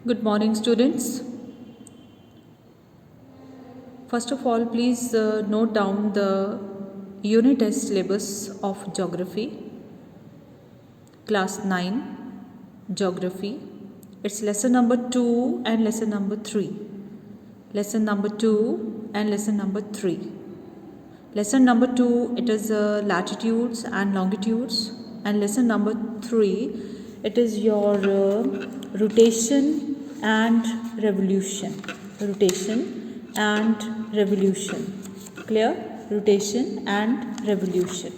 Good morning, students. First of all, please note down the unit test syllabus of Geography, Class 9, Geography. It's lesson number 2 and lesson number 3. Lesson number 2 and lesson number 3. Lesson number 2, it is latitudes and longitudes. And lesson number 3, it is your rotation and revolution. Rotation and revolution. Clear? Rotation and revolution.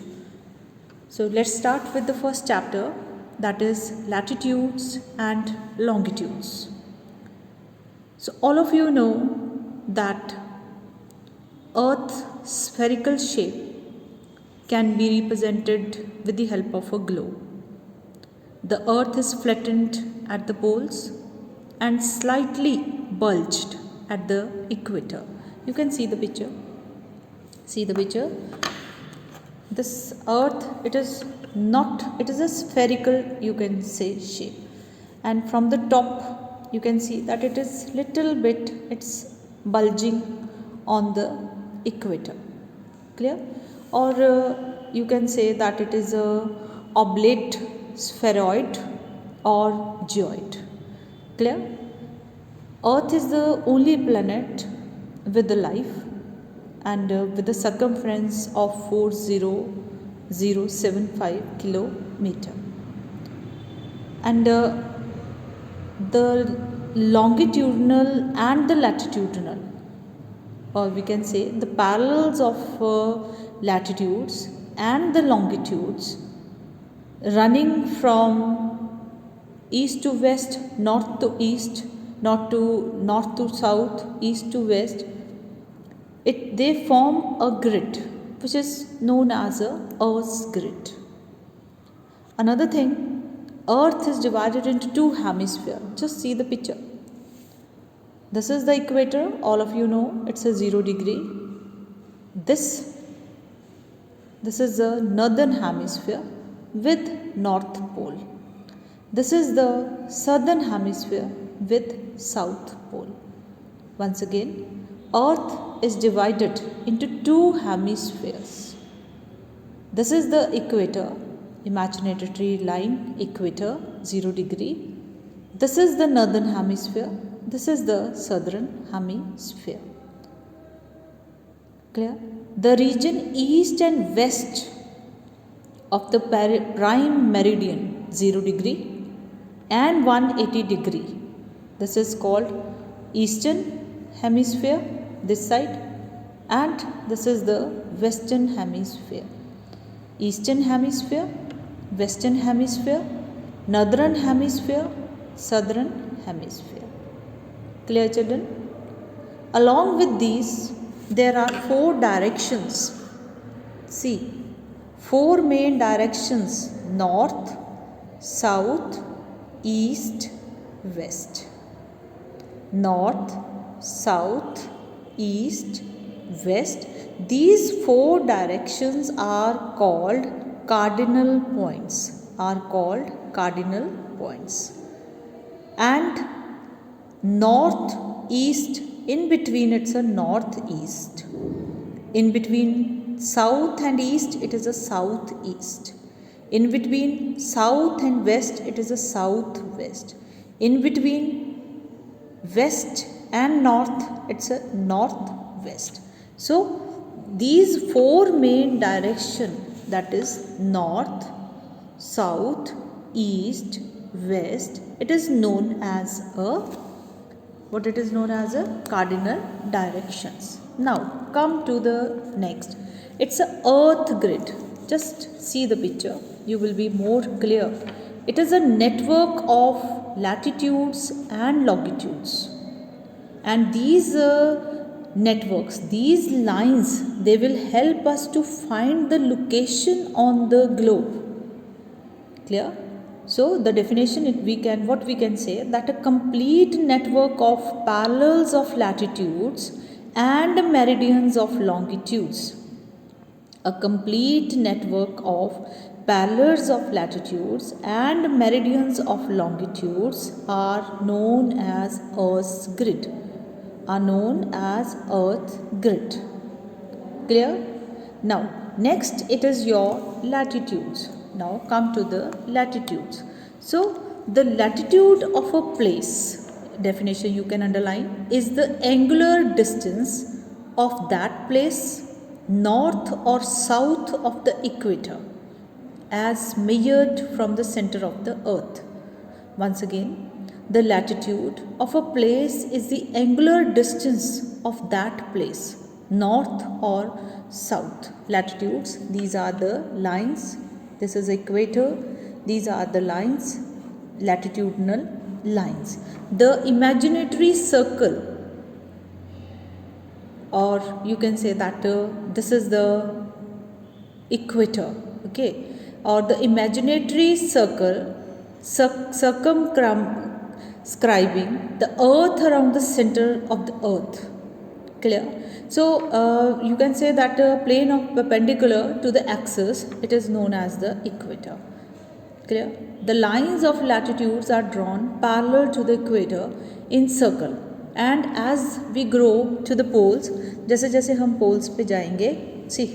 So let's start with the first chapter, that is latitudes and longitudes. So all of you know that Earth's spherical shape can be represented with the help of a globe. The Earth is flattened at the poles and slightly bulged at the equator. You can see the picture. See the picture. This Earth, it is a spherical, you can say, shape. And from the top, you can see that it is little bit, it's bulging on the equator. Clear? Or you can say that it is a oblate spheroid or geoid. Clear? Earth is the only planet with the life and with a circumference of 40075 kilometer. And the longitudinal and the latitudinal, or we can say the parallels of latitudes and the longitudes running from east to west, north to east, north to south, east to west, they form a grid which is known as a Earth's grid. Another thing, Earth is divided into two hemispheres. Just see the picture. This is the equator, all of you know it's a 0 degree. This is the northern hemisphere with North Pole. This is the southern hemisphere with South Pole. Once again, Earth is divided into two hemispheres. This is the equator, imaginary line equator, 0 degree. This is the northern hemisphere. This is the southern hemisphere. Clear? The region east and west of the prime meridian, 0 degree and 180 degree. This is called eastern hemisphere, this side, and this is the western hemisphere. Eastern hemisphere, western hemisphere, northern hemisphere, southern hemisphere. Clear, children? Along with these, there are 4 directions. See, 4 main directions: north, south, east, west. North, south, east, west. These 4 directions are called cardinal points. And north, east, in between it's a northeast. In between south and east, it is a southeast. In between south and west, it is a southwest. In between west and north, it's a northwest. So these 4 main direction, that is north, south, east, west, it is known as a cardinal directions. Now come to the next. It's a earth grid. Just see the picture, you will be more clear. It is a network of latitudes and longitudes. And these networks, these lines, they will help us to find the location on the globe. Clear? So the definition, what we can say, that a complete network of parallels of latitudes and meridians of longitudes. A complete network of parallels of latitudes and meridians of longitudes are known as Earth's grid. Clear? Now, next it is your latitudes. Now come to the latitudes. So, the latitude of a place, definition you can underline, is the angular distance of that place north or south of the equator as measured from the center of the earth. Once again, the latitude of a place is the angular distance of that place, north or south. Latitudes, these are the lines. This is equator. These are the lines, latitudinal lines. The imaginary circle, or you can say that this is the equator, okay, or the imaginary circle circumscribing the earth around the center of the earth. Clear? So you can say that plane of perpendicular to the axis, it is known as the equator. Clear? The lines of latitudes are drawn parallel to the equator in circle, and as we grow to the poles, जैसे जैसे हम poles पे जाएंगे, see,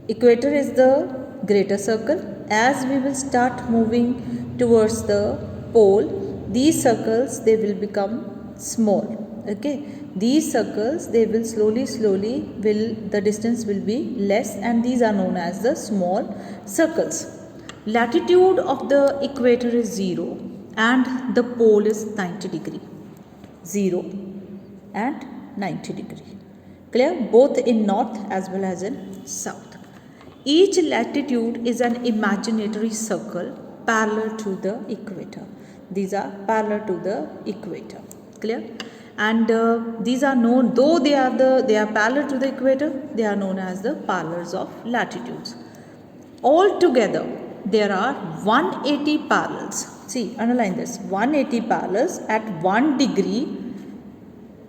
equator is the greater circle. As we will start moving towards the pole, these circles, they will become small. Okay, these circles, they will slowly the distance will be less, and these are known as the small circles. Latitude of the equator is 0 and the pole is 90 degree. 0 and 90 degree. Clear? Both in north as well as in south. Each latitude is an imaginary circle parallel to the equator. These are parallel to the equator. Clear? And these are known, though they are parallel to the equator, they are known as the parallels of latitudes. Altogether, there are 180 parallels. See, underline this, 180 parallels at 1 degree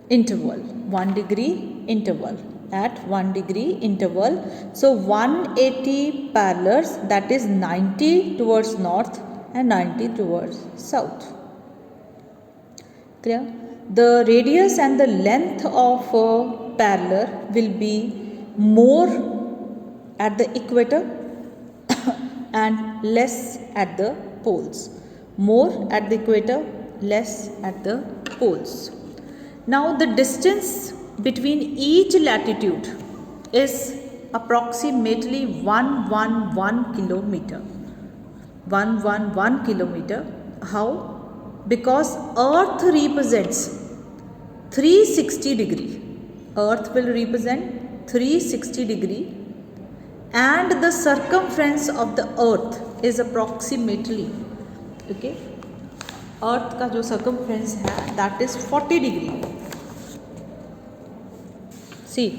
interval. 1 degree interval. At 1 degree interval. So 180 parallels, that is 90 towards north and 90 towards south. Clear? The radius and the length of a parallel will be more at the equator and less at the poles. More at the equator, less at the poles. Now the distance between each latitude is approximately 111 kilometer. 111 kilometer. How? Because Earth represents 360 degree. Earth will represent 360 degree, and the circumference of the earth is approximately, okay, earth का जो circumference है, that is 40 degree. See,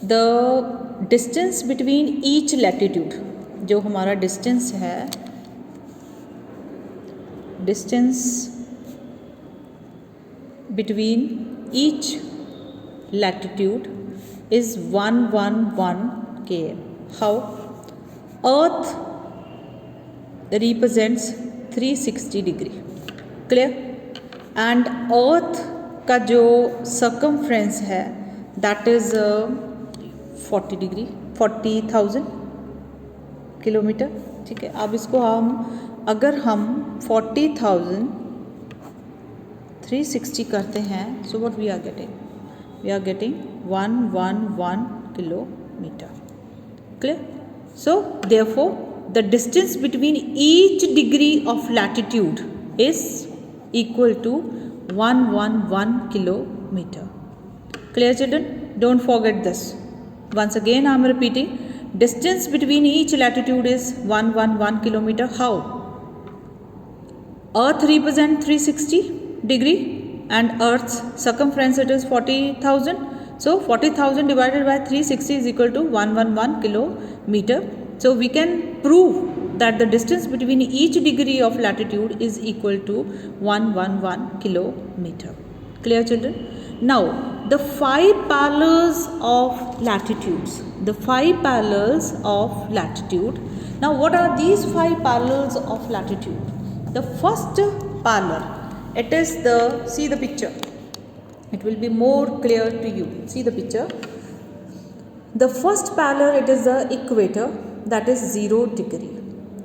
the distance between each latitude, जो हमारा distance है, distance between each latitude is 111 km. How? Earth represents 360 degree. Clear? And earth का जो circumference है, that is 40 degree, 40,000 kilometre. ठीक है, अब इसको अगर हम 40,360 करते हैं, so what we are getting? We are getting 111 kilometer. Clear? So therefore the distance between each degree of latitude is equal to 111 kilometer. Clear, children? Don't forget this. Once again I am repeating, distance between each latitude is 111 kilometer. How? Earth represents 360 degree and Earth's circumference, it is 40,000. So 40,000 divided by 360 is equal to 111 kilometer. So we can prove that the distance between each degree of latitude is equal to 111 kilometer. Clear, children? Now, the 5 parallels of latitudes. The 5 parallels of latitude. Now, what are these 5 parallels of latitude? The first parallel, it is the, see the picture. It will be more clear to you. See the picture. The first parallel, it is the equator, that is 0 degree.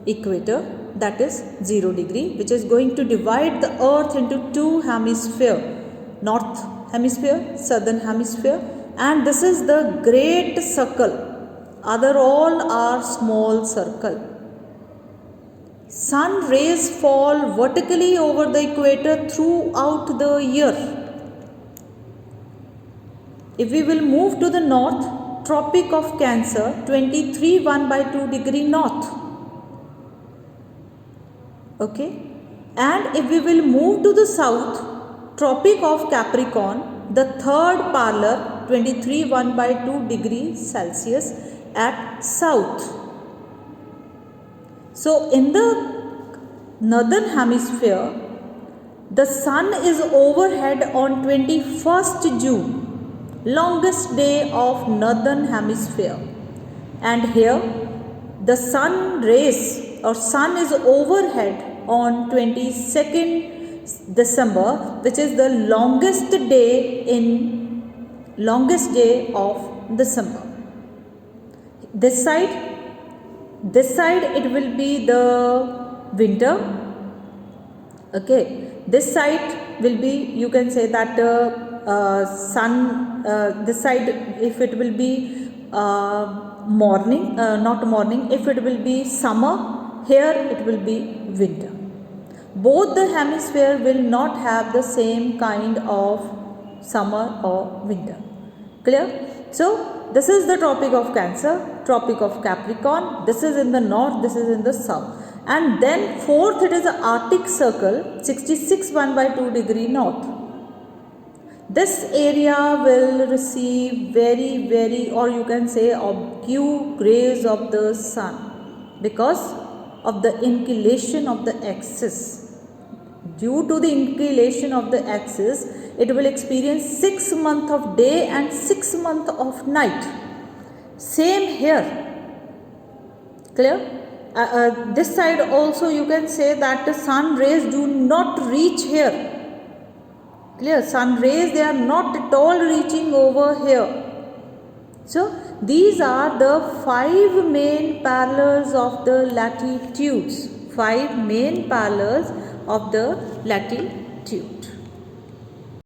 Equator, that is 0 degree, which is going to divide the earth into 2 hemispheres, north hemisphere, southern hemisphere, and this is the great circle. Other all are small circle. Sun rays fall vertically over the equator throughout the year. If we will move to the north, Tropic of Cancer, 23 1/2 north. Okay, and if we will move to the south, Tropic of Capricorn, the third parallel, 23 1/2 Celsius at south. So in the northern hemisphere, the sun is overhead on 21st June, longest day of northern hemisphere, and here the sun rays or sun is overhead on 22nd December, which is the longest day of December. This side it will be the winter. Okay, this side will be, you can say that sun, this side if it will be morning, not morning, if it will be summer, here it will be winter. Both the hemisphere will not have the same kind of summer or winter. Clear? So this is the Tropic of Cancer, Tropic of Capricorn. This is in the north, this is in the south. And then fourth, it is the Arctic Circle, 66 1/2 north. This area will receive very, or you can say obscure rays of the sun because of the inclination of the axis. Due to the inclination of the axis, it will experience 6 months of day and 6 months of night. Same here. Clear? This side also you can say that the sun rays do not reach here. Clear? Sun rays, they are not at all reaching over here. So these are the 5 main parallels of the latitudes. 5 main parallels of the latitude.